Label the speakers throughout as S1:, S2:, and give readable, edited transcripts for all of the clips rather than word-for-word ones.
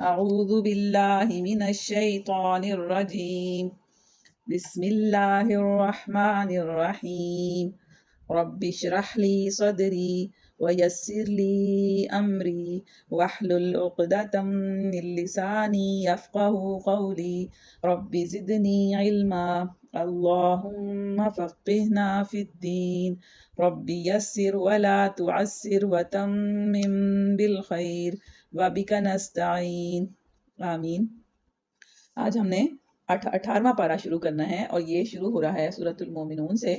S1: اعوذ باللہ من الشیطان الرجیم، بسم اللہ الرحمن الرحیم، رب اشرح لی صدری ویسر لی امری واحلل عقدۃ من لسانی یفقہوا قولی، رب زدنی علما، اللہم فقہنا فی الدین، رب یسر ولا تعسر وتمم بالخیر وبک نستعین، آمین۔ آج ہم نے 18واں پارہ شروع کرنا ہے، اور یہ شروع ہو رہا ہے سورۃ المومنون سے۔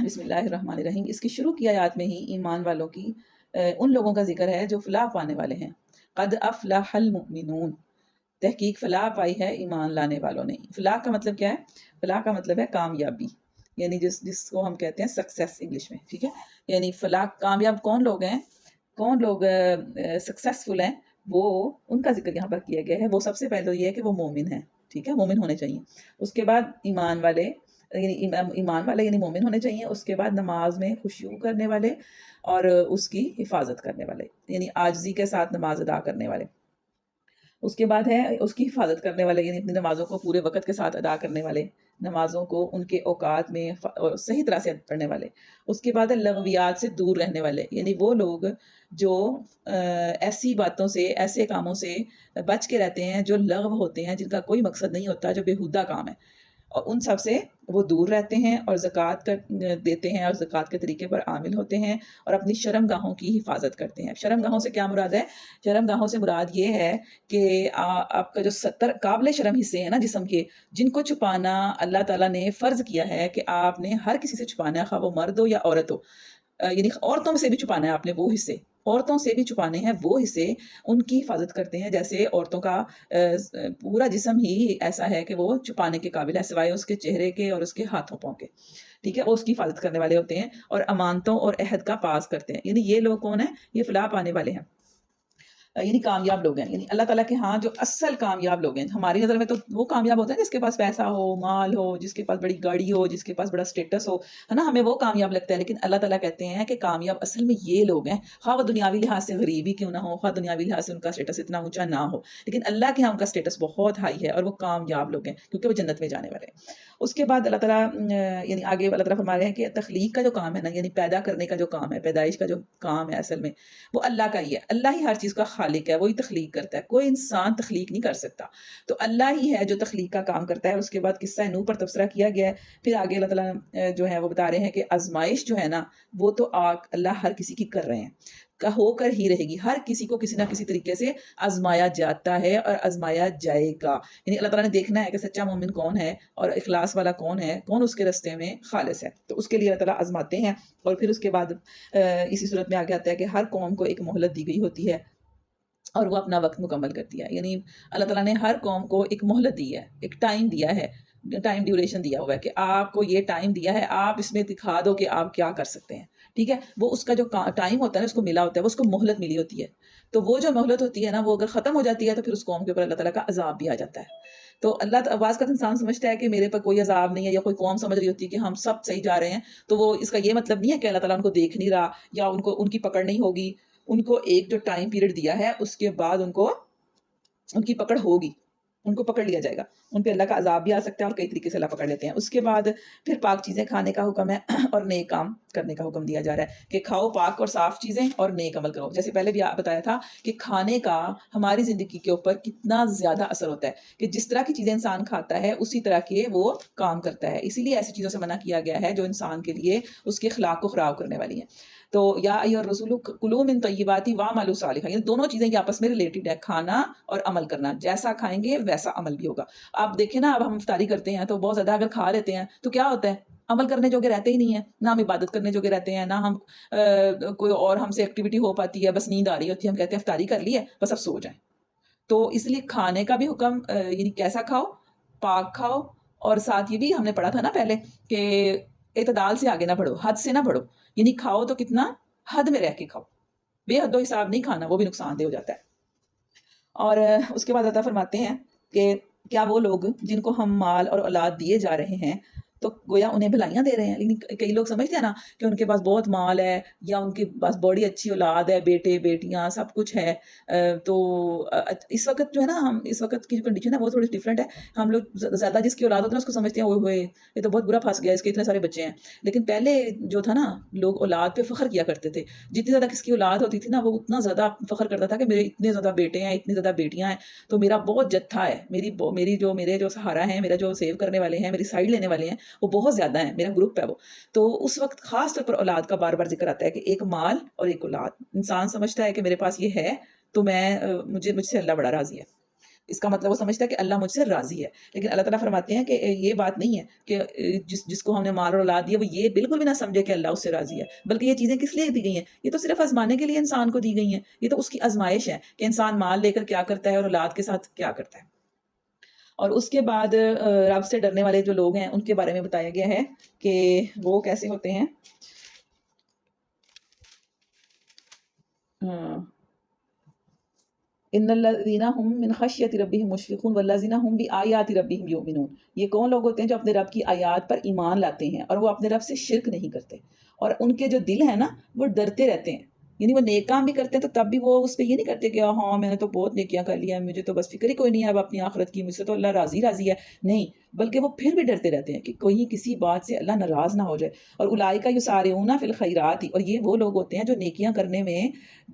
S1: بسم اللہ الرحمن الرحیم۔ اس کی شروع کی آیات میں ہی ایمان والوں کی ان لوگوں کا ذکر ہے جو فلاح پانے والے ہیں۔ قد افلح المؤمنون، تحقیق فلاح پائی ہے ایمان لانے والوں نے۔ فلاح کا مطلب کیا ہے؟ فلاح کا مطلب ہے کامیابی، یعنی جس کو ہم کہتے ہیں سکسیس انگلش میں، ٹھیک ہے؟ یعنی فلاح، کامیاب کون لوگ ہیں، کون لوگ سکسیسفل ہیں، وہ ان کا ذکر یہاں پر کیا گیا ہے۔ وہ سب سے پہلے تو یہ ہے کہ وہ مومن ہیں، ٹھیک ہے، مومن ہونے چاہیے۔ اس کے بعد ایمان والے، یعنی ایمان والے یعنی مومن ہونے چاہیے۔ اس کے بعد نماز میں خشوع کرنے والے اور اس کی حفاظت کرنے والے، یعنی عاجزی کے ساتھ نماز ادا کرنے والے۔ اس کے بعد ہے اس کی حفاظت کرنے والے، یعنی اپنی نمازوں کو پورے وقت کے ساتھ ادا کرنے والے، نمازوں کو ان کے اوقات میں صحیح طرح سے پڑھنے والے۔ اس کے بعد ہے لغویات سے دور رہنے والے، یعنی وہ لوگ جو ایسی باتوں سے، ایسے کاموں سے بچ کے رہتے ہیں جو لغو ہوتے ہیں، جن کا کوئی مقصد نہیں ہوتا، جو بیہودہ کام ہے، اور ان سب سے وہ دور رہتے ہیں، اور زکوٰۃ دیتے ہیں، اور زکوٰۃ کے طریقے پر عامل ہوتے ہیں، اور اپنی شرم گاہوں کی حفاظت کرتے ہیں۔ شرم گاہوں سے کیا مراد ہے؟ شرم گاہوں سے مراد یہ ہے کہ آپ کا جو 70 قابل شرم حصے ہیں نا جسم کے، جن کو چھپانا اللہ تعالیٰ نے فرض کیا ہے کہ آپ نے ہر کسی سے چھپانا ہے، خواہ وہ مرد ہو یا عورت ہو، یعنی عورتوں سے بھی چھپانا ہے آپ نے وہ حصے، عورتوں سے بھی چھپانے ہیں وہ حصے، ان کی حفاظت کرتے ہیں۔ جیسے عورتوں کا پورا جسم ہی ایسا ہے کہ وہ چھپانے کے قابل ہے، سوائے اس کے چہرے کے اور اس کے ہاتھوں پاؤں کے، ٹھیک ہے، وہ اس کی حفاظت کرنے والے ہوتے ہیں، اور امانتوں اور عہد کا پاس کرتے ہیں۔ یعنی یہ لوگ کون ہیں؟ یہ فلاح پانے والے ہیں، یعنی کامیاب لوگ ہیں، یعنی اللہ تعالیٰ کے ہاں جو اصل کامیاب لوگ ہیں۔ ہماری نظر میں تو وہ کامیاب ہوتے ہیں جس کے پاس پیسہ ہو، مال ہو، جس کے پاس بڑی گاڑی ہو، جس کے پاس بڑا سٹیٹس ہو، ہے نا، ہمیں وہ کامیاب لگتا ہے۔ لیکن اللہ تعالیٰ کہتے ہیں کہ کامیاب اصل میں یہ لوگ ہیں، خواہ وہ دنیاوی لحاظ سے غریب ہی کیوں نہ ہو، خواہ دنیاوی لحاظ سے ان کا سٹیٹس اتنا اونچا نہ ہو، لیکن اللہ کے یہاں ان کا سٹیٹس بہت ہائی ہے، اور وہ کامیاب لوگ ہیں کیونکہ وہ جنت میں جانے والے ہیں۔ اس کے بعد اللہ تعالیٰ یعنی آگے اللہ تعالیٰ فرما رہے ہیں کہ تخلیق کا جو کام ہے نا، یعنی پیدا کرنے کا جو کام ہے، پیدائش کا جو کام ہے، اصل میں وہ اللہ کا ہی ہے۔ اللہ ہی ہر چیز کا خالق ہے، وہی تخلیق کرتا ہے، کوئی انسان تخلیق نہیں کر سکتا، تو اللہ ہی ہے جو تخلیق کا کام کرتا ہے۔ اس کے بعد قصہ نوح پر تبصرہ کیا گیا ہے۔ پھر آگے اللہ تعالیٰ جو ہے وہ بتا رہے ہیں کہ آزمائش جو ہے نا، وہ تو اللہ ہر کسی کی کر رہے ہیں، ہو کر ہی رہے گی۔ ہر کسی کو کسی نہ کسی طریقے سے آزمایا جاتا ہے اور آزمایا جائے گا۔ یعنی اللہ تعالیٰ نے دیکھنا ہے کہ سچا مومن کون ہے اور اخلاص والا کون ہے، کون اس کے راستے میں خالص ہے، تو اس کے لیے اللہ تعالیٰ آزماتے ہیں۔ اور پھر اس کے بعد اسی صورت میں آگے آتا ہے کہ ہر قوم کو ایک مہلت دی گئی ہوتی ہے، اور وہ اپنا وقت مکمل کرتی ہے۔ یعنی اللہ تعالیٰ نے ہر قوم کو ایک مہلت دی ہے، ایک ٹائم دیا ہے، ٹائم ڈیوریشن دیا ہوا ہے کہ آپ کو یہ ٹائم دیا ہے، آپ اس میں دکھا دو کہ آپ کیا کر سکتے ہیں، ٹھیک ہے۔ وہ اس کا جو ٹائم ہوتا ہے اس کو ملا ہوتا ہے، وہ اس کو مہلت ملی ہوتی ہے، تو وہ جو مہلت ہوتی ہے نا، وہ اگر ختم ہو جاتی ہے تو پھر اس قوم کے اوپر اللہ تعالیٰ کا عذاب بھی آ جاتا ہے۔ تو اللہ بعض کا انسان سمجھتا ہے کہ میرے پر کوئی عذاب نہیں ہے، یا کوئی قوم سمجھ رہی ہوتی ہے کہ ہم سب صحیح جا رہے ہیں، تو وہ اس کا یہ مطلب نہیں ہے کہ اللہ تعالیٰ ان کو دیکھ نہیں رہا یا ان کی پکڑ نہیں ہوگی۔ ان کو ایک جو ٹائم پیریڈ دیا ہے، اس کے بعد ان کی پکڑ ہوگی، ان کو پکڑ لیا جائے گا، ان پہ اللہ کا عذاب بھی آ سکتا ہے، اور کئی طریقے سے اللہ پکڑ لیتے ہیں۔ اس کے بعد پھر پاک چیزیں کھانے کا حکم ہے، اور نیک کام کرنے کا حکم دیا جا رہا ہے کہ کھاؤ پاک اور صاف چیزیں اور نیک عمل کرو۔ جیسے پہلے بھی بتایا تھا کہ کھانے کا ہماری زندگی کے اوپر کتنا زیادہ اثر ہوتا ہے، کہ جس طرح کی چیزیں انسان کھاتا ہے اسی طرح کے وہ کام کرتا ہے۔ اسی لیے ایسی چیزوں سے منع کیا گیا ہے جو انسان کے لیے اس کے اخلاق کو خراب کرنے والی ہیں۔ تو یا ایھا الرسول کلوا من طیبات واعملوا صالحا، یعنی دونوں چیزیں یہ آپس میں ریلیٹڈ ہے، کھانا اور عمل کرنا۔ جیسا کھائیں گے ویسا عمل بھی ہوگا۔ آپ دیکھیں نا، اب ہم افطاری کرتے ہیں تو بہت زیادہ اگر کھا لیتے ہیں تو کیا ہوتا ہے؟ عمل کرنے جوگے رہتے ہی نہیں ہیں، نہ ہم عبادت کرنے جوگے رہتے ہیں، نہ ہم کوئی اور ہم سے ایکٹیویٹی ہو پاتی ہے، بس نیند آ رہی ہوتی ہے، ہم کہتے ہیں افطاری کر لی ہے، بس اب سو جائیں۔ تو اس لیے کھانے کا بھی حکم، یعنی کیسا کھاؤ، پاک کھاؤ، اور ساتھ یہ بھی ہم نے پڑھا تھا نا پہلے کہ اعتدال سے آگے نہ بڑھو، حد سے نہ بڑھو، یعنی کھاؤ تو کتنا حد میں رہ کے کھاؤ، بے حد و حساب نہیں کھانا، وہ بھی نقصان دہ ہو جاتا ہے۔ اور اس کے بعد عطا فرماتے ہیں کہ کیا وہ لوگ جن کو ہم مال اور اولاد دیے جا رہے ہیں تو گویا انہیں بھلائیاں دے رہے ہیں. لیکن کئی لوگ سمجھتے ہیں نا کہ ان کے پاس بہت مال ہے یا ان کے پاس بڑی اچھی اولاد ہے, بیٹے بیٹیاں سب کچھ ہے. تو اس وقت جو ہے نا, ہم اس وقت کی جو کنڈیشن ہے وہ تھوڑی ڈفرینٹ ہے. ہم لوگ زیادہ جس کی اولاد ہوتی ہے اس کو سمجھتے ہیں ہوئے یہ تو بہت برا پھنس گیا, اس کے اتنے سارے بچے ہیں. لیکن پہلے جو تھا نا, لوگ اولاد پہ فخر کیا کرتے تھے. جتنی زیادہ کس کی اولاد ہوتی تھی نا, وہ اتنا زیادہ فخر کرتا تھا کہ میرے اتنے زیادہ بیٹے ہیں, اتنی زیادہ بیٹیاں ہیں, تو میرا بہت جتھا ہے, میرے جو سہارا ہیں, میرا جو سیو کرنے والے ہیں, میری سائڈ لینے والے ہیں, وہ بہت زیادہ ہیں, میرا گروپ ہے وہ. تو اس وقت خاص طور پر اولاد کا بار بار ذکر آتا ہے کہ ایک مال اور ایک اولاد. انسان سمجھتا ہے کہ میرے پاس یہ ہے تو مجھ سے اللہ بڑا راضی ہے. اس کا مطلب وہ سمجھتا ہے کہ اللہ مجھ سے راضی ہے. لیکن اللہ تعالیٰ فرماتے ہیں کہ یہ بات نہیں ہے کہ جس کو ہم نے مال اور اولاد دیا وہ یہ بالکل بھی نہ سمجھے کہ اللہ اس سے راضی ہے. بلکہ یہ چیزیں کس لیے دی گئی ہیں؟ یہ تو صرف آزمانے کے لیے انسان کو دی گئی ہیں. یہ تو اس کی آزمائش ہے کہ انسان مال لے کر کیا کرتا ہے اور اولاد کے ساتھ کیا کرتا ہے. اور اس کے بعد رب سے ڈرنے والے جو لوگ ہیں ان کے بارے میں بتایا گیا ہے کہ وہ کیسے ہوتے ہیں. ان الذین هم من خشیۃ ربہم مشفقون والذین هم بآیات ربہم یؤمنون. یہ کون لوگ ہوتے ہیں جو اپنے رب کی آیات پر ایمان لاتے ہیں اور وہ اپنے رب سے شرک نہیں کرتے, اور ان کے جو دل ہیں نا وہ ڈرتے رہتے ہیں. یعنی وہ نیک کام بھی کرتے ہیں تو تب بھی وہ اس پہ یہ نہیں کرتے کہ ہاں میں نے تو بہت نیکیاں کر لیا, مجھے تو بس فکر ہی کوئی نہیں ہے اب اپنی آخرت کی, مجھ سے تو اللہ راضی ہے. نہیں, بلکہ وہ پھر بھی ڈرتے رہتے ہیں کہ کوئی کسی بات سے اللہ ناراض نہ ہو جائے. اور اولئک یسارعون فی الخیرات, اور یہ وہ لوگ ہوتے ہیں جو نیکیاں کرنے میں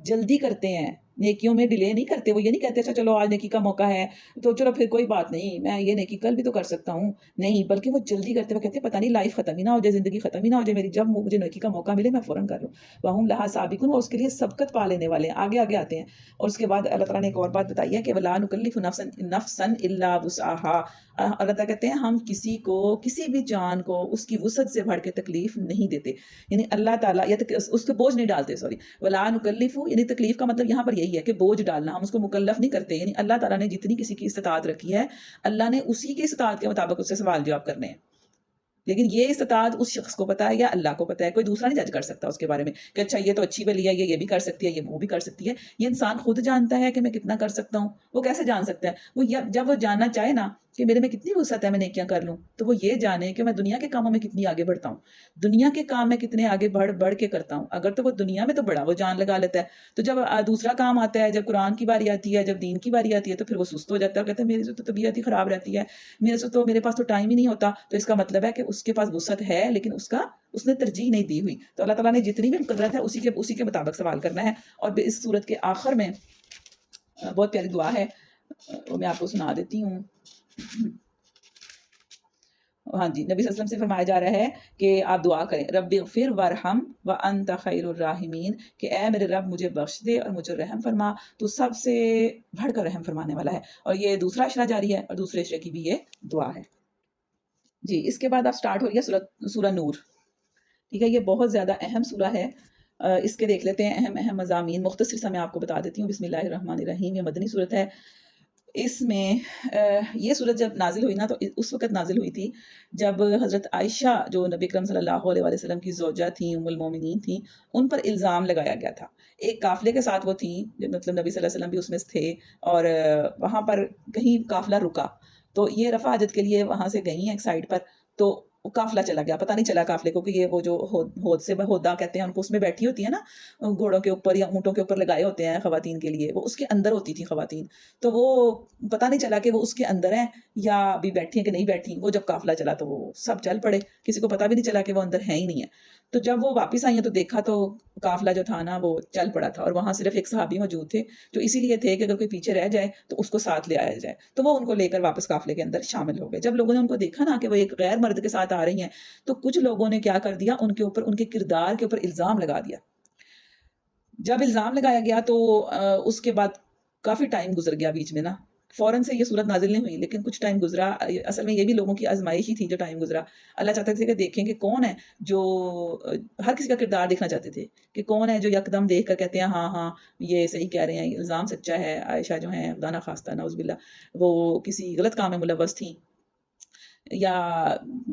S1: جلدی کرتے ہیں, نیکیوں میں ڈیلے نہیں کرتے. وہ یہ نہیں کہتے اچھا چلو آج نیکی کا موقع ہے تو چلو پھر کوئی بات نہیں, میں یہ نیکی کل بھی تو کر سکتا ہوں. نہیں, بلکہ وہ جلدی کرتے. وہ کہتے ہیں پتہ نہیں لائف ختم ہی نہ ہو جائے, زندگی ختم ہی نہ ہو جائے میری, جب مجھے نیکی کا موقع ملے میں فوراً کر لوں. وہم لہا سابقون, وہ اس کے لیے سبقت پا لینے والے ہیں, آگے آگے آتے ہیں. اور اس کے بعد اللہ تعالیٰ نے ایک اور بات بتائی ہے کہ ولا نکلف نفسا الا وسعها. اللہ تعالیٰ کہتے ہیں ہم کسی کو, کسی بھی جان کو اس کی وسعت سے بڑھ کے تکلیف نہیں دیتے. یعنی اللہ تعالیٰ یا اس کو بوجھ نہیں ڈالتے. سوری, ولا نکلف یعنی تکلیف کا مطلب یہاں پر یہی ہے کہ بوجھ ڈالنا, ہم اس کو مکلف نہیں کرتے. یعنی اللہ تعالیٰ نے جتنی کسی کی استطاعت رکھی ہے, اللہ نے اسی کی استطاعت کے مطابق اس سے سوال جواب کرنے ہیں. لیکن یہ استطاعت اس شخص کو پتا ہے یا اللہ کو پتا ہے, کوئی دوسرا نہیں جج کر سکتا اس کے بارے میں کہ اچھا یہ تو اچھی ولی ہے, یہ بھی کر سکتی ہے, یہ وہ بھی کر سکتی ہے. یہ انسان خود جانتا ہے کہ میں کتنا کر سکتا ہوں. وہ کیسے جان سکتا ہے؟ وہ جب وہ جاننا چاہے نا کہ میرے میں کتنی وسعت ہے میں نیکیاں کر لوں, تو وہ یہ جانے کہ میں دنیا کے کاموں میں کتنی آگے بڑھتا ہوں, دنیا کے کام میں کتنے آگے بڑھ کے کرتا ہوں. اگر تو وہ دنیا میں تو بڑا وہ جان لگا لیتا ہے, تو جب دوسرا کام آتا ہے, جب قرآن کی باری آتی ہے, جب دین کی باری آتی ہے, تو پھر وہ سست ہو جاتا ہے اور کہتا ہے میری سے تو طبیعت ہی خراب رہتی ہے, میرے پاس تو ٹائم ہی نہیں ہوتا. تو اس کا مطلب ہے کہ اس کے پاس وسعت ہے لیکن اس نے ترجیح نہیں دی ہوئی. تو اللہ تعالیٰ نے جتنی بھی قدرت ہے اسی کے مطابق سوال کرنا ہے. اور اس صورت کے آخر میں بہت پیاری دعا ہے, وہ میں آپ کو سنا دیتی ہوں. ہاں جی, نبی صلی اللہ علیہ وسلم سے فرمایا جا رہا ہے کہ آپ دعا کریں رب اغفر وارحم وانت خیر الراحمین, کہ اے میرے رب مجھے بخش دے اور مجھے رحم فرما, تو سب سے بڑھ کر رحم فرمانے والا ہے. اور یہ دوسرا اشرہ جاری ہے اور دوسرے اشرے کی بھی یہ دعا ہے. جی, اس کے بعد آپ سٹارٹ ہو رہی ہے سورہ نور. ٹھیک ہے, یہ بہت زیادہ اہم سورہ ہے. اس کے دیکھ لیتے ہیں اہم مضامین. مختصر سا میں آپ کو بتا دیتی ہوں. بسم اللہ الرحمن الرحیم, یہ مدنی صورت ہے. اس میں یہ صورت جب نازل ہوئی نا تو اس وقت نازل ہوئی تھی جب حضرت عائشہ جو نبی اکرم صلی اللہ علیہ وسلم کی زوجہ تھیں, ام المومنین تھیں, ان پر الزام لگایا گیا تھا. ایک قافلے کے ساتھ وہ تھیں, مطلب نبی صلی اللہ علیہ وسلم بھی اس میں تھے, اور وہاں پر کہیں قافلہ رکا, تو یہ رفع حاجت کے لیے وہاں سے گئی ہیں ایک سائڈ پر, تو قافلہ چلا گیا. پتہ نہیں چلا قافلے کو کہ یہ وہ جو ہود سے ہودا کہتے ہیں ان کو, اس میں بیٹھی ہوتی ہے نا گھوڑوں کے اوپر یا اونٹوں کے اوپر لگائے ہوتے ہیں خواتین کے لیے, وہ اس کے اندر ہوتی تھی خواتین. تو وہ پتہ نہیں چلا کہ وہ اس کے اندر ہیں یا ابھی بیٹھی ہیں کہ نہیں بیٹھی. وہ جب قافلہ چلا تو وہ سب چل پڑے, کسی کو پتہ بھی نہیں چلا کہ وہ اندر ہیں ہی نہیں ہے. تو جب وہ واپس آئی ہیں تو دیکھا تو قافلہ جو تھا نا وہ چل پڑا تھا, اور وہاں صرف ایک صحابی موجود تھے جو اسی لیے تھے کہ اگر کوئی پیچھے رہ جائے تو اس کو ساتھ لے آیا جائے. تو وہ ان کو لے کر واپس قافلے کے اندر شامل ہو گئے. جب لوگوں نے ان کو دیکھا نا کہ وہ ایک غیر مرد کے ساتھ آ رہی ہیں, تو کچھ لوگوں نے کیا کر دیا, ان کے اوپر, ان کے کردار کے اوپر الزام لگا دیا. جب الزام لگایا گیا تو اس کے بعد کافی ٹائم گزر گیا بیچ میں نا, فوراً سے یہ صورت نازل نہیں ہوئی لیکن کچھ ٹائم گزرا. اصل میں یہ بھی لوگوں کی آزمائش ہی تھی جو ٹائم گزرا. اللہ چاہتے تھے کہ دیکھیں کہ کون ہے جو, ہر کسی کا کردار دیکھنا چاہتے تھے کہ کون ہے جو یکدم دیکھ کر کہتے ہیں ہاں یہ صحیح کہہ رہے ہیں, الزام سچا ہے. عائشہ جو ہیں خدا نخواستہ نعوذ باللہ وہ کسی غلط کام میں ملوث تھیں. یا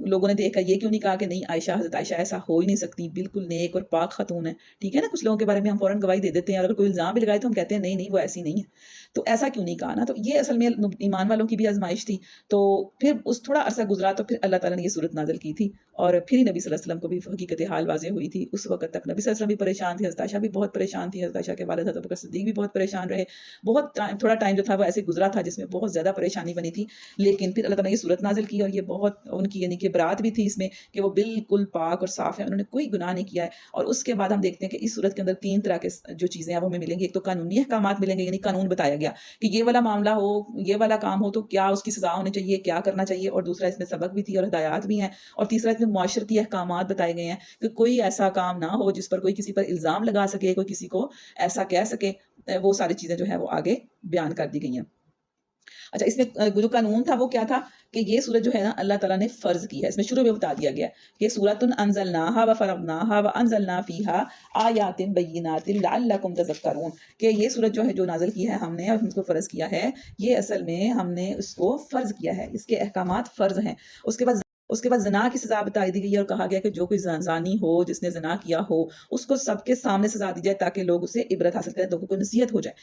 S1: لوگوں نے دیکھا یہ کیوں نہیں کہا کہ نہیں عائشہ، حضرت عائشہ ایسا ہو ہی نہیں سکتی، بالکل نیک اور پاک خاتون ہے، ٹھیک ہے نا. کچھ لوگوں کے بارے میں ہم فوراً گواہی دے دیتے ہیں، اور اگر کوئی الزام بھی لگائے تو ہم کہتے ہیں نہیں نہیں وہ ایسی نہیں ہے. تو ایسا کیوں نہیں کہا نا. تو یہ اصل میں ایمان والوں کی بھی آزمائش تھی. تو پھر اس تھوڑا عرصہ گزرا تو پھر اللہ تعالیٰ نے یہ صورت نازل کی تھی، اور پھر ہی نبی صلی اللہ علیہ وسلم کو بھی حقیقت حال واضح ہوئی تھی. اس وقت تک نبی صلی اللہ علیہ وسلم بھی پریشان تھے، حضرت عائشہ بھی بہت پریشان تھی، حضرت عائشہ کے والد حضرت بکر صدیق بھی بہت پریشان رہے. بہت تھوڑا ٹائم جو تھا وہ ایسے گزرا تھا جس میں بہت زیادہ پریشانی بنی تھی. لیکن پھر اللہ تعالیٰ نے یہ صورت نازل کی، اور یہ بہت ان کی یعنی کہ برات بھی تھی اس میں کہ وہ بالکل پاک اور صاف ہے، انہوں نے کوئی گناہ نہیں کیا ہے. اور اس کے بعد ہم دیکھتے ہیں کہ اس صورت کے اندر 3 طرح کے جو چیزیں ہیں وہ ہمیں ملیں گی. ایک تو قانونی احکامات ملیں گے، یعنی قانون بتایا گیا کہ یہ والا معاملہ ہو، یہ والا کام ہو تو کیا اس کی سزا ہونی چاہیے، کیا کرنا چاہیے. اور دوسرا اس میں سبق بھی تھی اور ہدایات بھی ہیں. اور تیسرا اس میں معاشرتی احکامات بتائے گئے ہیں کہ کوئی ایسا کام نہ ہو جس پر کوئی کسی پر الزام لگا سکے، کوئی کسی کو ایسا کہہ سکے. وہ ساری چیزیں جو ہیں وہ آگے بیان کر دی گئی ہیں. اچھا، اس میں جو قانون تھا وہ کیا تھا کہ یہ سورت جو ہے نا اللہ تعالیٰ نے فرض کی ہے. اس میں شروع میں بتا دیا گیا کہ سورۃ انزلناہا وفرضناہا وانزلنا فیہا آیات بینات لعلکم تذکرون، کہ یہ سورت جو ہے جو نازل کی ہے ہم نے اور ہم کو فرض کیا ہے، یہ اصل میں ہم نے اس کو فرض کیا ہے، اس کے احکامات فرض ہیں. اس کے بعد زنا کی سزا بتائی دی گئی ہے، اور کہا گیا کہ جو کوئی زانی ہو، جس نے زنا کیا ہو، اس کو سب کے سامنے سزا دی جائے تاکہ لوگ اسے عبرت حاصل کریں، لوگوں کو نصیحت ہو جائے.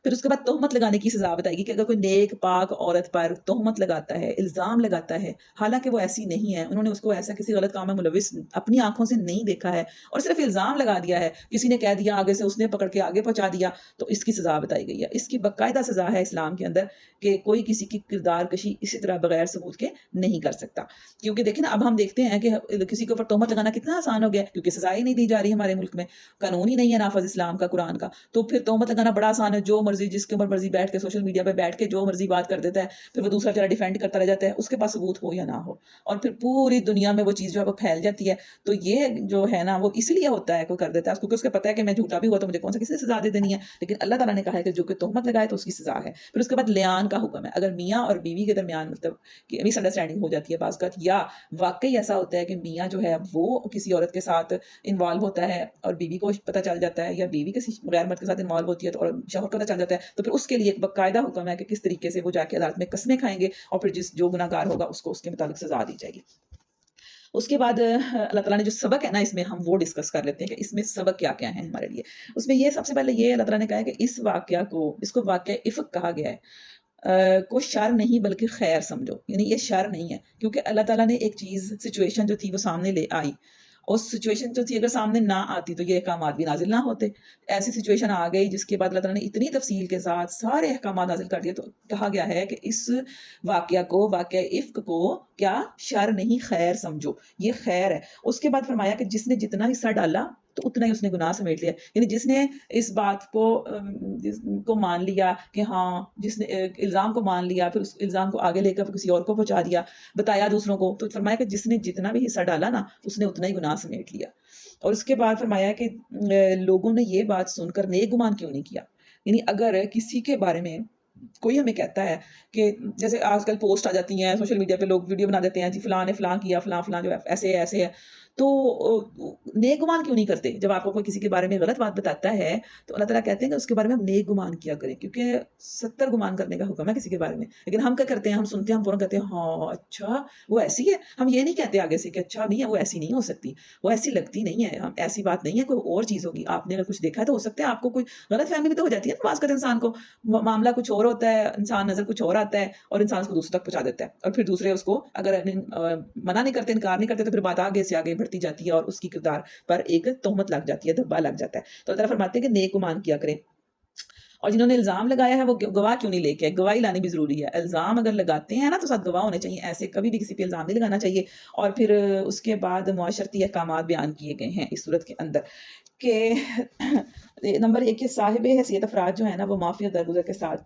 S1: پھر اس کے بعد تہمت لگانے کی سزا بتائے گی کہ اگر کوئی نیک پاک عورت پر تہمت لگاتا ہے، الزام لگاتا ہے، حالانکہ وہ ایسی نہیں ہے، انہوں نے اس کو ایسا کسی غلط کام میں ملوث اپنی آنکھوں سے نہیں دیکھا ہے، اور صرف الزام لگا دیا ہے، کسی نے کہہ دیا آگے سے، اس نے پکڑ کے آگے پہنچا دیا، تو اس کی سزا بتائی گئی ہے. اس کی باقاعدہ سزا ہے اسلام کے اندر کہ کوئی کسی کی کردار کشی اسی طرح بغیر ثبوت کے نہیں کر سکتا. کیونکہ دیکھیں نا، اب ہم دیکھتے ہیں کہ کسی کے اوپر تہمت لگانا کتنا آسان ہو گیا، کیونکہ سزا ہی نہیں دی جا رہی ہمارے ملک میں، قانون ہی نہیں ہے نافذ اسلام کا، قرآن کا. تو پھر تہمت لگانا بڑا آسان ہے، جو مرضی جس کے اوپر مرضی بیٹھ کے سوشل میڈیا پہ بیٹھ کے جو مرضی بات کر دیتا ہے، پھر وہ دوسرا چارہ ڈیفینڈ کرتا رہ جاتا ہے، اس کے پاس ثبوت ہو یا نہ ہو، اور پھر پوری دنیا میں وہ چیز جو ہے وہ پھیل جاتی ہے. تو یہ جو ہے نا وہ اس لیے ہوتا ہے، کوئی کر دیتا ہے کیونکہ اس کو پتا ہے کہ میں جھوٹا بھی ہوا تو مجھے کون سا کسی نے سزا دے دینی ہے. لیکن اللہ تعالیٰ نے کہا ہے کہ جو کہ تہمت لگائے تو اس کی سزا ہے. پھر اس کے بعد لیان کا حکم ہے. اگر میاں اور بیوی کے درمیان مطلب کہ مس انڈرسٹینڈنگ ہو جاتی ہے بعض کا، یا واقعی ایسا ہوتا ہے کہ میاں جو ہے وہ کسی عورت کے ساتھ انوالو ہوتا ہے اور بیوی کو پتہ چل جاتا ہے، یا بیوی کسی غیر مرد کے ساتھ انوالو ہوتی ہے تو اور شوہر کو پتہ چل جاتا ہے، تو پھر اس کے لیے ایک باقاعدہ حکم ہے کہ کس طریقے سے وہ جا کے عدالت میں قسمیں کھائیں گے، اور پھر جو گناہ گار ہوگا اس کو اس کے مطابق سزا دی جائے گی. اس کے بعد اللہ تعالیٰ نے جو سبق ہے نا اس میں ہم وہ ڈسکس کر لیتے ہیں کہ اس میں سبق کیا کیا ہیں ہمارے لیے. اس میں یہ سب سے پہلے یہ اللہ تعالیٰ نے کہا ہے کہ اس واقعہ کو، اس کو واقعہ افک کہا گیا ہے، کو شر نہیں بلکہ خیر سمجھو. یعنی یہ شر نہیں ہے، کیونکہ اللہ تعالیٰ نے ایک چیز سچویشن جو تھی وہ سامنے لے آئی، اس سچویشن جو تھی اگر سامنے نہ آتی تو یہ احکامات بھی نازل نہ ہوتے. ایسی سچویشن آ گئی جس کے بعد اللہ تعالیٰ نے اتنی تفصیل کے ساتھ سارے احکامات نازل کر دیے. تو کہا گیا ہے کہ اس واقعہ کو، واقعہ افک کو کیا شر نہیں خیر سمجھو، یہ خیر ہے. اس کے بعد فرمایا کہ جس نے جتنا حصہ ڈالا تو اتنا ہی اس نے گناہ سمیٹ لیا. یعنی جس نے اس بات کو مان لیا کہ ہاں، جس نے الزام کو مان لیا، پھر اس الزام کو آگے لے کر کسی اور کو پہنچا دیا، بتایا دوسروں کو، تو فرمایا کہ جس نے جتنا بھی حصہ ڈالا نا اس نے اتنا ہی گناہ سمیٹ لیا. اور اس کے بعد فرمایا کہ لوگوں نے یہ بات سن کر نیک گمان کیوں نہیں کیا. یعنی اگر کسی کے بارے میں کوئی ہمیں کہتا ہے کہ جیسے آج کل پوسٹ آ جاتی ہیں سوشل میڈیا پہ، لوگ ویڈیو بنا دیتے ہیں، جی فلاں نے فلاں کیا، فلاں فلاں جو ہے ایسے ہے ایسے ہے، تو نیک گمان کیوں نہیں کرتے. جب آپ کو کوئی کسی کے بارے میں غلط بات بتاتا ہے تو اللہ تعالیٰ کہتے ہیں کہ اس کے بارے میں ہم نیک گمان کیا کریں، کیونکہ 70 گمان کرنے کا حکم ہے کسی کے بارے میں. لیکن ہم کیا کرتے ہیں، ہم سنتے ہیں، ہم فوراً کہتے ہیں ہاں اچھا وہ ایسی ہے. ہم یہ نہیں کہتے آگے سے کہ اچھا نہیں ہے، وہ ایسی نہیں ہو سکتی، وہ ایسی لگتی نہیں ہے، ہم ایسی بات نہیں ہے، کوئی اور چیز ہوگی. آپ نے اگر کچھ دیکھا ہے تو ہو سکتا ہے آپ کو کوئی غلط فہمی بھی تو ہو جاتی ہے نا بعض کا، انسان کو معاملہ کچھ اور ہوتا ہے، انسان نظر کچھ اور آتا ہے اور انسان اس کو دوسرے تک پہنچا دیتا ہے، اور پھر دوسرے اس کو اگر منع نہیں کرتے، انکار نہیں کرتے، تو پھر بات آگے سے آگے بڑھتی جاتی ہے اور اس کی کردار پر ایک تہمت لگ جاتی ہے، دھبا لگ جاتا ہے. تو اللہ فرماتے ہیں کہ نیک گمان کیا کریں. اور جنہوں نے الزام لگایا ہے وہ گواہ کیوں نہیں لے کے آئے. گواہی لانی بھی ضروری ہے. الزام اگر لگاتے ہیں نا تو ساتھ گواہ ہونے چاہیے، ایسے کبھی بھی کسی پہ الزام نہیں لگانا چاہیے. اور پھر اس کے بعد معاشرتی احکامات بیان کیے گئے ہیں اس صورت کے اندر کہ نمبر 1 کہ صاحب حیثیت افراد جو ہے نا وہ معافی اور درگزر کے ساتھ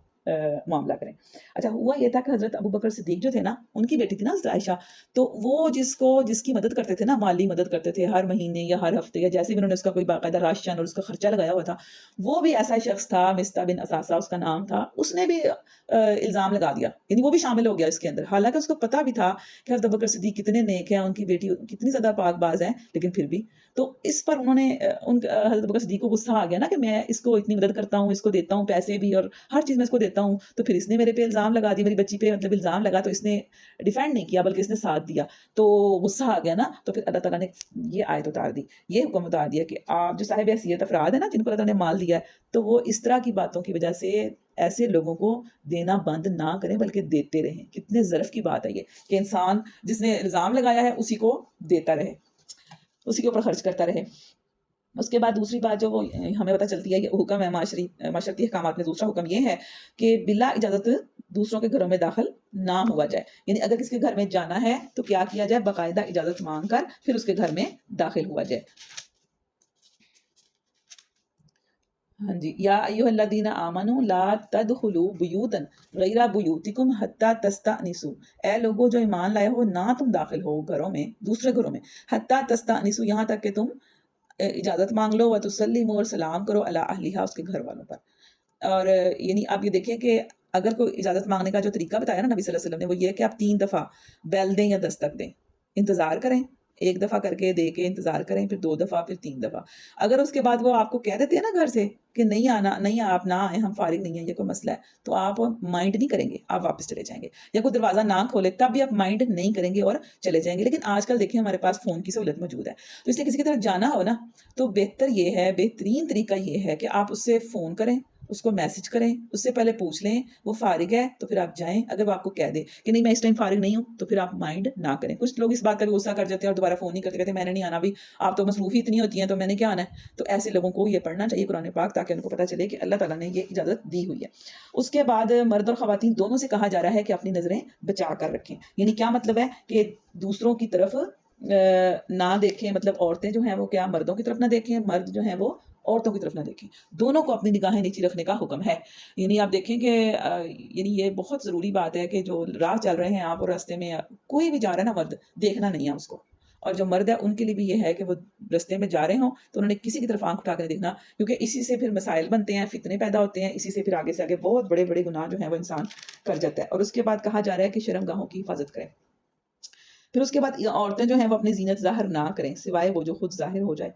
S1: معاملہ کریں. اچھا، ہوا یہ تھا کہ حضرت ابو بکر صدیق جو تھے نا، ان کی بیٹی تھی نا حضرت عائشہ، تو وہ جس کی مدد کرتے تھے نا، مالی مدد کرتے تھے ہر مہینے یا ہر ہفتے یا جیسے بھی انہوں نے اس کا کوئی باقاعدہ راشن اور اس کا خرچہ لگایا ہوا تھا، وہ بھی ایسا شخص تھا، مستہ بن اساسہ اس کا نام تھا. اس نے بھی الزام لگا دیا، یعنی وہ بھی شامل ہو گیا اس کے اندر. حالانکہ اس کو پتا بھی تھا کہ حضرت ابو بکر صدیق کتنے نیک ہیں، ان کی بیٹی کتنی زیادہ پاک باز ہے، لیکن پھر بھی تو اس پر انہوں نے حضرت بکر صدیق کو غصہ آ گیا نا کہ میں اس کو اتنی مدد کرتا ہوں، اس کو دیتا ہوں پیسے بھی اور ہر چیز میں اس کو دیتا ہوں، تو پھر اس نے میرے پہ الزام لگا دی، میری بچی پہ مطلب الزام لگا، تو اس نے ڈیفینڈ نہیں کیا بلکہ اس نے ساتھ دیا، تو غصہ آ گیا نا، تو پھر اللہ تعالیٰ نے یہ آیت اتار دی، یہ حکم اتار دیا کہ آپ جو صاحب حیثیت افراد ہیں نا، جن کو اللہ تعالیٰ نے مال دیا ہے، تو وہ اس طرح کی باتوں کی وجہ سے ایسے لوگوں کو دینا بند نہ کریں بلکہ دیتے رہیں. کتنے ظرف کی بات ہے یہ کہ انسان جس نے الزام لگایا ہے اسی کو دیتا رہے، اسی کے اوپر خرچ کرتا رہے. اس کے بعد دوسری بات جو وہ ہمیں پتہ چلتی ہے، یہ حکم ہے معاشرتی احکامات میں دوسرا حکم یہ ہے کہ بلا اجازت دوسروں کے گھروں میں داخل نہ ہوا جائے. یعنی اگر کسی کے گھر میں جانا ہے تو کیا کیا جائے، باقاعدہ اجازت مانگ کر پھر اس کے گھر میں داخل ہوا جائے. ہاں جی، یا ایھا الذین آمنوا لا تدخلوا بیوتا غیر بیوتکم حتی تستأنسوا، اے لوگوں جو ایمان لائے ہو نہ تم داخل ہو گھروں میں، دوسرے گھروں میں، حتی تستأنسوا، یہاں تک کہ تم اجازت مانگ لو، وتسلموا، اور سلام کرو، علی اہلھا، اس کے گھر والوں پر. اور یعنی آپ یہ دیکھیں کہ اگر کوئی اجازت مانگنے کا جو طریقہ بتایا نا نبی صلی اللہ علیہ وسلم نے، وہ یہ کہ آپ 3 دفعہ بیل دیں یا دستک دیں، انتظار کریں، ایک دفعہ کر کے دے کے انتظار کریں، پھر 2 دفعہ، پھر 3 دفعہ. اگر اس کے بعد وہ آپ کو کہہ دیتے ہیں نا گھر سے کہ نہیں آنا، نہیں آپ نہ آئیں، ہم فارغ نہیں ہیں، یہ کوئی مسئلہ ہے، تو آپ مائنڈ نہیں کریں گے، آپ واپس چلے جائیں گے. یا کوئی دروازہ نہ کھولے تب بھی آپ مائنڈ نہیں کریں گے اور چلے جائیں گے. لیکن آج کل دیکھیں ہمارے پاس فون کی سہولت موجود ہے، تو اس لیے کسی کی طرف جانا ہو نا تو بہتر یہ ہے، بہترین طریقہ یہ ہے کہ آپ اس سے فون کریں، اس کو میسج کریں، اس سے پہلے پوچھ لیں وہ فارغ ہے تو پھر آپ جائیں. اگر وہ آپ کو کہہ دے کہ نہیں میں اس ٹائم فارغ نہیں ہوں تو پھر آپ مائنڈ نہ کریں. کچھ لوگ اس بات کا بھی غصہ کر جاتے ہیں اور دوبارہ فون نہیں کرتے، کہتے ہیں میں نے نہیں آنا، بھی آپ تو مصروفی اتنی ہوتی ہیں تو میں نے کیا آنا ہے. تو ایسے لوگوں کو یہ پڑھنا چاہیے قرآن پاک، تاکہ ان کو پتہ چلے کہ اللہ تعالیٰ نے یہ اجازت دی ہوئی ہے. اس کے بعد مرد اور خواتین دونوں سے کہا جا رہا ہے کہ اپنی نظریں بچا کر رکھیں. یعنی کیا مطلب ہے کہ دوسروں کی طرف نہ دیکھیں، مطلب عورتیں جو ہیں وہ کیا مردوں کی طرف نہ دیکھیں، مرد جو ہیں وہ عورتوں کی طرف نہ دیکھیں، دونوں کو اپنی نگاہیں نیچی رکھنے کا حکم ہے. یعنی آپ دیکھیں کہ یعنی یہ بہت ضروری بات ہے کہ جو راہ چل رہے ہیں آپ اور راستے میں کوئی بھی جا رہا ہے نا مرد، دیکھنا نہیں ہے اس کو. اور جو مرد ہے ان کے لیے بھی یہ ہے کہ وہ راستے میں جا رہے ہوں تو انہوں نے کسی کی طرف آنکھ اٹھا کر دیکھنا، کیونکہ اسی سے پھر مسائل بنتے ہیں، فتنے پیدا ہوتے ہیں، اسی سے پھر آگے سے آگے بہت بڑے بڑے گناہ جو ہیں وہ انسان کر جاتا ہے. اور اس کے بعد کہا جا رہا ہے کہ شرم گاہوں کی حفاظت کریں. پھر اس کے بعد عورتیں جو ہیں وہ اپنی زینت ظاہر نہ کریں سوائے وہ جو خود ظاہر ہو جائے.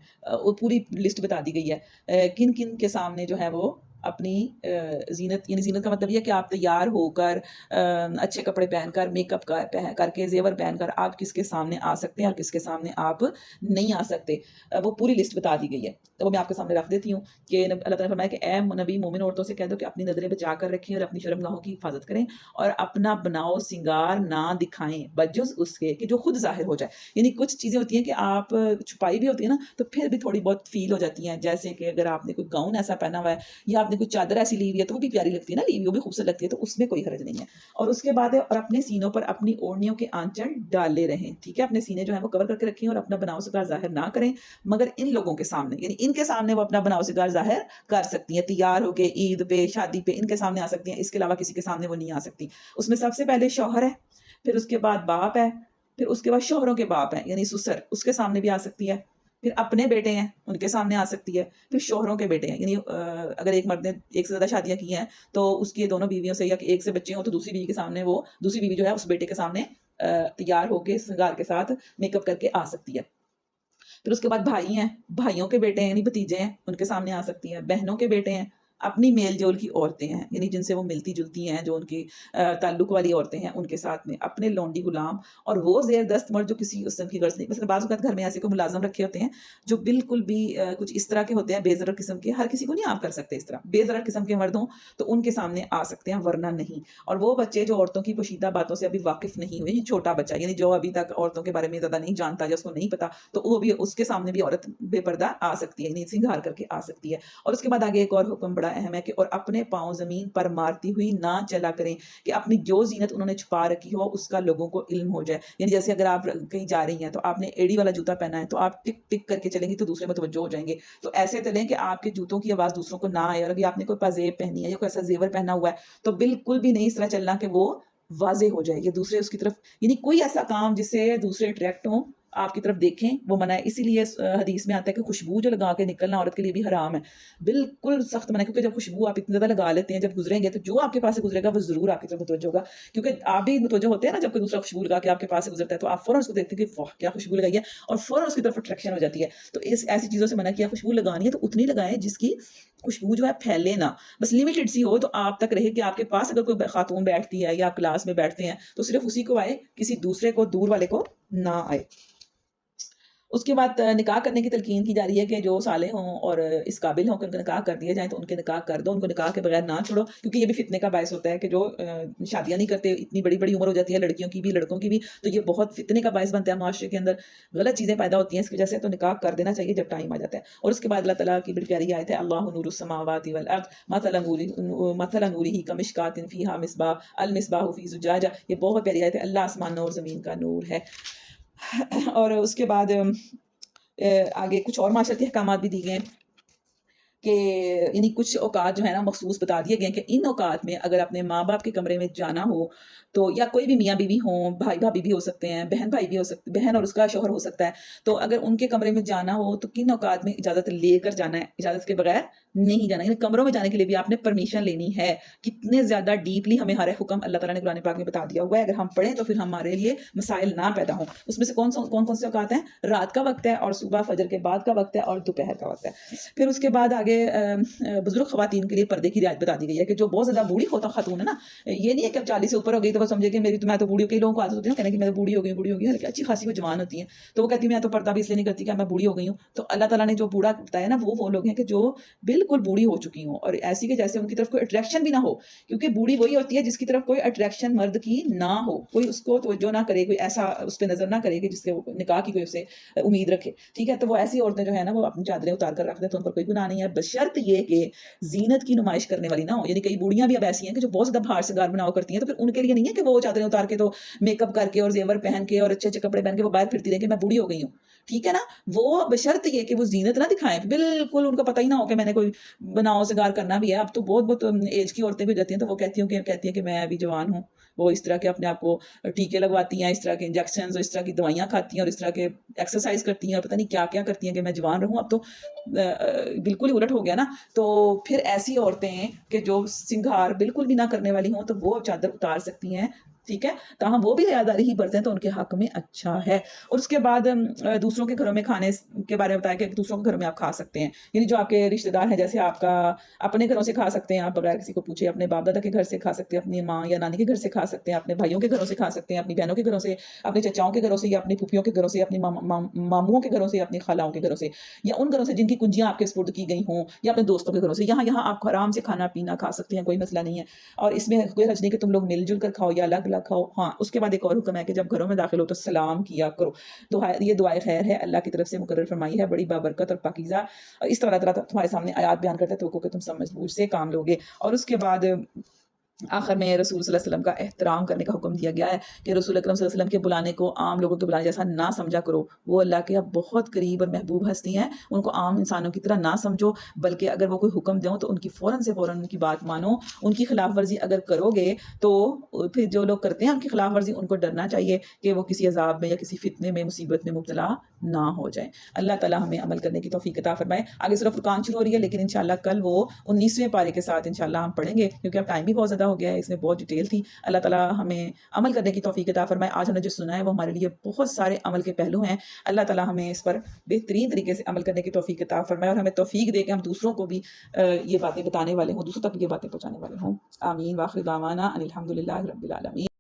S1: وہ پوری لسٹ بتا دی گئی ہے کن کن کے سامنے جو ہے وہ اپنی زینت، یعنی زینت کا مطلب یہ کہ آپ تیار ہو کر اچھے کپڑے پہن کر، میک اپ کر کے، زیور پہن کر آپ کس کے سامنے آ سکتے ہیں اور کس کے سامنے آپ نہیں آ سکتے. وہ پوری لسٹ بتا دی گئی ہے، تو وہ میں آپ کے سامنے رکھ دیتی ہوں کہ اللہ تعالیٰ نے فرمایا کہ اے نبی مومن عورتوں سے کہہ دو کہ اپنی نظریں بچا کر رکھیں اور اپنی شرم گاہوں کی حفاظت کریں اور اپنا بناؤ سنگار نہ دکھائیں بجز اس کے کہ جو خود ظاہر ہو جائے. یعنی کچھ چیزیں ہوتی ہیں کہ آپ چھپائی بھی ہوتی ہے نا تو پھر بھی تھوڑی بہت فیل ہو جاتی ہیں، جیسے کہ اگر آپ نے کوئی گاؤن ایسا پہنا ہوا ہے یا آپ نے کوئی چادر ایسی لی ہوئی ہے تو وہ بھی پیاری لگتی ہے نا، لی ہوئی وہ بھی خوبصورت لگتی ہے، تو اس میں کوئی حرج نہیں ہے. اور اس کے بعد اور اپنے سینوں پر اپنی اوڑھنیوں کے آنچل ڈالے رہیں. ٹھیک ہے، اپنے سینے جو ہیں وہ کور کر کے رکھیں اور اپنا بناؤ سگار ظاہر نہ کریں مگر ان لوگوں کے سامنے، یعنی ان کے سامنے وہ اپنا بناؤ سگار ظاہر کر سکتی ہیں، تیار ہو کے عید پہ، شادی پہ ان کے سامنے آ سکتی ہیں، اس کے علاوہ کسی کے سامنے وہ نہیں آ سکتی. اس میں سب سے پہلے شوہر ہے، پھر اس کے بعد باپ ہے، پھر اس کے بعد شوہروں کے باپ ہیں یعنی سسر، اس کے سامنے بھی آ سکتی ہے، پھر اپنے بیٹے ہیں ان کے سامنے آ سکتی ہے، پھر شوہروں کے بیٹے ہیں. یعنی اگر ایک مرد نے ایک سے زیادہ شادیاں کی ہیں تو اس کی دونوں بیویوں سے یا ایک سے بچے ہوں تو دوسری بیوی کے سامنے وہ دوسری بیوی جو ہے اس بیٹے کے سامنے تیار ہو کے سنگار کے ساتھ میک اپ کر کے آ سکتی ہے. پھر اس کے بعد بھائی ہیں، بھائیوں کے بیٹے ہیں یعنی بھتیجے ہیں، ان کے سامنے آ سکتی ہیں. بہنوں کے بیٹے ہیں، اپنی میل جول کی عورتیں ہیں یعنی جن سے وہ ملتی جلتی ہیں، جو ان کی تعلق والی عورتیں ہیں ان کے ساتھ میں، اپنے لونڈی غلام اور وہ زیر دست مرد جو کسی قسم کی غرض نہیں. مثلا بعض اوقات گھر میں ایسے کوئی ملازم رکھے ہوتے ہیں جو بالکل بھی کچھ اس طرح کے ہوتے ہیں بے ضرر قسم کے، ہر کسی کو نہیں آپ کر سکتے اس طرح، بے ضرر قسم کے مرد ہوں تو ان کے سامنے آ سکتے ہیں ورنہ نہیں. اور وہ بچے جو عورتوں کی پوشیدہ باتوں سے ابھی واقف نہیں ہوئے، چھوٹا بچہ یعنی جو ابھی تک عورتوں کے بارے میں زیادہ نہیں جانتا یا اس کو نہیں پتا، تو وہ بھی اس کے سامنے بھی عورت بے پردہ آ سکتی ہے، یعنی سنگار کر کے آ سکتی ہے. اور اس کے بعد آگے ایک اور حکم بڑا اہم ہے کہ اور اپنے پاؤں زمین پر مارتی ہوئی نہ چلا کریں کہ اپنی جو زینت انہوں نے چھپا رکھی ہو اس کا لوگوں کو علم ہو جائے. یعنی جیسے اگر آپ کہیں جا رہی ہیں تو آپ نے ایڑی والا جوتا پہنا ہے تو آپ ٹک ٹک کر کے چلیں گی تو دوسرے متوجہ ہو جائیں گے، تو ایسے چلیں کہ آپ کے جوتوں کی آواز دوسروں کو نہ آئے. اور اگر آپ نے کوئی پازیب پہنی ہے یا کوئی ایسا زیور پہنا ہوا ہے تو بالکل بھی نہیں اس طرح چلنا کہ وہ واضح ہو جائے، یہ دوسرے اس کی طرف، یعنی کوئی ایسا کام جس سے دوسرے اٹریکٹ ہوں آپ کی طرف دیکھیں وہ منع ہے. اسی لیے حدیث میں آتا ہے کہ خوشبو جو لگا کے نکلنا عورت کے لیے بھی حرام ہے, بالکل سخت منع ہے, کیونکہ جب خوشبو آپ اتنی زیادہ لگا لیتے ہیں, جب گزریں گے تو جو آپ کے پاس سے گزرے گا وہ ضرور آپ کی طرف متوجہ ہوگا, کیونکہ آپ بھی متوجہ ہوتے ہیں نا جب کوئی دوسرا خوشبو لگا کے آپ کے پاس سے گزرتا ہے تو آپ فوراً اس کو دیکھتے ہیں کہ واہ کیا خوشبو لگائی ہے, اور فوراً اس کی طرف اٹریکشن ہو جاتی ہے. تو ایسی چیزوں سے منع کیا. خوشبو لگانی ہے تو اتنی لگائیں جس کی خوشبو جو ہے پھیلے نہ, بس لمیٹڈ سی ہو, تو آپ تک رہے کہ آپ کے پاس اگر کوئی خاتون بیٹھتی ہے یا آپ کلاس میں بیٹھتے ہیں تو صرف اسی کو آئے, کسی دوسرے کو, دور والے کو نہ آئے. اس کے بعد نکاح کرنے کی تلقین کی جا رہی ہے کہ جو صالح ہوں اور اس قابل ہوں کہ ان کا نکاح کر دیا جائے تو ان کے نکاح کر دو, ان کو نکاح کے بغیر نہ چھوڑو, کیونکہ یہ بھی فتنے کا باعث ہوتا ہے کہ جو شادیاں نہیں کرتے, اتنی بڑی بڑی عمر ہو جاتی ہے لڑکیوں کی بھی لڑکوں کی بھی, تو یہ بہت فتنے کا باعث بنتا ہے معاشرے کے اندر, غلط چیزیں پیدا ہوتی ہیں اس کی وجہ سے. تو نکاح کر دینا چاہیے جب ٹائم آ جاتا ہے. اور اس کے بعد اللہ تعالیٰ کی بڑی پیاری آیت ہے, اللہ نور السماوات والارض مثل نورہ کمشکات فیہا مصباح المصباح فی زجاجہ. یہ بہت پیاری آیت ہے, اللہ آسمان اور زمین کا نور ہے. اور اس کے بعد آگے کچھ اور معاشرتی احکامات بھی دی گئے ہیں کہ یعنی کچھ اوقات جو ہے نا مخصوص بتا دیے گئے کہ ان اوقات میں اگر اپنے ماں باپ کے کمرے میں جانا ہو تو, یا کوئی بھی میاں بیوی ہوں, بھائی بھابھی بھی ہو سکتے ہیں, بہن بھائی بھی ہو سکتے, بہن اور اس کا شوہر ہو سکتا ہے, تو اگر ان کے کمرے میں جانا ہو تو کن اوقات میں اجازت لے کر جانا ہے, اجازت کے بغیر نہیں جانا. یعنی کمروں میں جانے کے لیے بھی آپ نے پرمیشن لینی ہے. کتنے زیادہ ڈیپلی ہمیں ہر حکم اللہ تعالیٰ نے قرآن پاک میں بتا دیا ہوا ہے, اگر ہم پڑھیں تو پھر ہمارے لیے مسائل نہ پیدا ہوں. اس میں سے کون سے اوقات ہیں؟ رات کا وقت ہے, اور صبح فجر کے بعد کا وقت ہے, اور دوپہر کا وقت ہے. پھر اس کے بعد آگے بزرگ خواتین کے لیے پردے کی رعایت بتا دی گئی ہے کہ جو بہت زیادہ بوڑھی خاتون ہے نا, یہ نہیں ہے کہ اب 40 سے اوپر ہو گئی تو وہ سمجھے کہ میں تو بوڑھی ہو گئی. لوگوں کو عادت ہوتی ہے نا کہنے کہ میں تو بوڑھی ہو گئی, حالانکہ اچھی خاصی وہ جوان ہوتی ہیں, تو وہ کہتی ہے میں تو پردہ بھی اس لیے نہیں کرتی کہ میں بوڑھی ہو گئی ہوں. تو اللہ تعالیٰ نے جو بوڑھا بتایا نا وہ لوگ ہیں کہ جو بالکل بوڑھی ہو چکی ہوں, اور ایسی کہ جیسے ان کی طرف کوئی اٹریکشن بھی نہ ہو, کیونکہ بوڑھی وہی ہوتی ہے جس کی طرف کوئی اٹریکشن مرد کی نہ ہو, کوئی اس کو توجہ نہ کرے, کوئی ایسا اس پہ نظر نہ کرے کہ جس سے نکاح کی کوئی اسے امید رکھے. ٹھیک ہے, تو وہ ایسی عورتیں جو ہے نا وہ اپنی چادریں اتار کر رکھ دیں تو ان پر کوئی گناہ نہیں ہے, بشرط یہ کہ زینت کی نمائش کرنے والی نہ ہو. یعنی کئی بوڑھیاں بھی اب ایسی ہیں کہ جو بہت زیادہ بھار سے گار بناؤ کرتی ہیں, تو پھر ان کے لیے نہیں ہے کہ وہ چادریں اتار کے تو میک اپ کر کے اور زیور پہن کے اور اچھے اچھے کپڑے پہن کے وہ باہر پھرتی رہیں کہ میں بوڑھی ہو گئی ہوں. ٹھیک ہے نا, وہ بشرط یہ کہ وہ زینت نہ دکھائیں, بالکل ان کا پتہ ہی نہ ہو کہ میں نے کوئی بناؤ سے گار کرنا بھی ہے. اب تو بہت ایج کی عورتیں بھی جاتی ہیں تو وہ کہتی ہیں کہ میں ابھی جوان ہوں, وہ اس طرح کے اپنے آپ کو ٹیکے لگواتی ہیں, اس طرح کے انجیکشنز اور اس طرح کی دوائیاں کھاتی ہیں اور اس طرح کے ایکسرسائز کرتی ہیں اور پتہ نہیں کیا کیا کرتی ہیں کہ میں جوان رہوں. اب تو بالکل ہی الٹ ہو گیا نا. تو پھر ایسی عورتیں کہ جو سنگھار بالکل بھی نہ کرنے والی ہوں تو وہ چادر اتار سکتی ہیں. ٹھیک ہے, تاہم وہ بھی حیاداری ہی برتیں تو ان کے حق میں اچھا ہے. اور اس کے بعد دوسروں کے گھروں میں کھانے کے بارے میں بتایا کہ دوسروں کے گھروں میں آپ کھا سکتے ہیں, یعنی جو آپ کے رشتہ دار ہیں, جیسے آپ کا اپنے گھروں سے کھا سکتے ہیں, آپ بغیر کسی کو پوچھے اپنے باپ دادا کے گھر سے کھا سکتے ہیں, اپنی ماں یا نانی کے گھر سے کھا سکتے ہیں, اپنے بھائیوں کے گھروں سے کھا سکتے ہیں, اپنی بہنوں کے گھروں سے, اپنے چچاؤں کے گھروں سے, یا اپنی پھوپھیوں کے گھروں سے, اپنی ماموں کے گھروں سے, اپنی خالاؤں کے گھروں سے, یا ان گھروں سے جن کی کنجیاں آپ کے سپرد کی گئی ہوں, یا اپنے دوستوں کے گھروں سے. یہاں آپ آرام سے کھانا پینا کھا سکتے ہیں, کوئی مسئلہ نہیں ہے. اور اس میں کوئی حرج نہیں کہ تم لوگ مل جل کر کھاؤ یا الگ الگ کھاؤ. ہاں, اس کے بعد ایک اور حکم ہے کہ جب گھروں میں داخل ہو تو سلام کیا کرو. تو یہ دعائے خیر ہے, اللہ کی طرف سے مقرر فرمائی ہے, بڑی بابرکت اور پاکیزہ. اس طرح اللہ تعالیٰ تمہارے سامنے آیات بیان کرتے تو کہ تم سمجھ بوجھ سے کام لوگے. اور اس کے بعد آخر میں رسول صلی اللہ علیہ وسلم کا احترام کرنے کا حکم دیا گیا ہے کہ رسول اکرم صلی اللہ علیہ وسلم کے بلانے کو عام لوگوں کے بلانے جیسا نہ سمجھا کرو. وہ اللہ کے بہت قریب اور محبوب ہستی ہیں, ان کو عام انسانوں کی طرح نہ سمجھو, بلکہ اگر وہ کوئی حکم دیں تو ان کی فوراً ان کی بات مانو. ان کی خلاف ورزی اگر کرو گے تو پھر جو لوگ کرتے ہیں ان کی خلاف ورزی, ان کو ڈرنا چاہیے کہ وہ کسی عذاب میں یا کسی فتنے میں مصیبت میں مبتلا نہ ہو جائیں. اللہ تعالیٰ ہمیں عمل کرنے کی توفیق عطا فرمائے. آگے سورہ فرقان شروع ہو رہی ہے, لیکن انشاءاللہ کل وہ 19ویں پارے کے ساتھ انشاءاللہ ہم پڑھیں گے, کیونکہ اب ٹائم بھی بہت زیادہ ہو گیا ہے, اس میں بہت ڈیٹیل تھی. اللہ تعالیٰ ہمیں عمل کرنے کی توفیق عطا فرمائے. آج ہم نے جو سنا ہے وہ ہمارے لیے بہت سارے عمل کے پہلو ہیں. اللہ تعالیٰ ہمیں اس پر بہترین طریقے سے عمل کرنے کی توفیق عطا فرمائے, اور ہمیں توفیق دے کہ ہم دوسروں کو بھی یہ باتیں بتانے والے ہوں, دوسروں تک یہ باتیں پہنچانے والے ہوں. آمین. واخر دعوانا ان الحمد للہ رب العالمین.